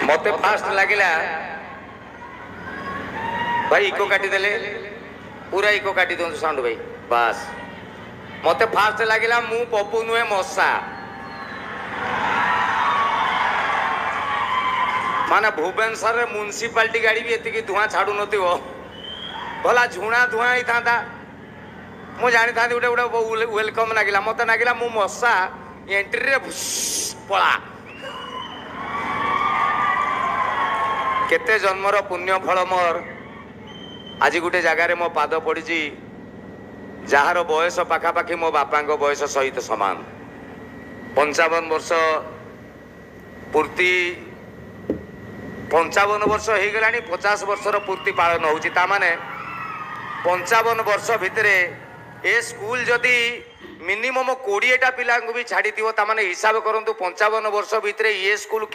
मत फास्ट लगिला भाई इको काटिदेले पूरा इको काटी दिखाँ साउंड भाई बास मत फास्ट लगिला मु पपु नुहे मशा माने भुवनेश्वर म्युनिसिपालिटी गाड़ी भी एति धुआं छाड़ू नथिबो भला झुणा धुआं ही था मु जानी था गोटे गोटे वेलकम लगिला मत लगिला मु मशा एंट्री रे पड़ा केते जन्मर पुण्य फल मोर आज गोटे जगार मो पाद पड़ी जार बयस पाखापाखि मो बापा बयस सहित समान 55 वर्ष पूर्ति 55 वर्ष हो गला 50 वर्षर पूर्ति पालन होता माने 55 वर्ष भितर ए स्कूल जदि मिनिमम 20टा पिला भी छाड़ी हिसाब करूँ 55 वर्ष भितर ये स्कूल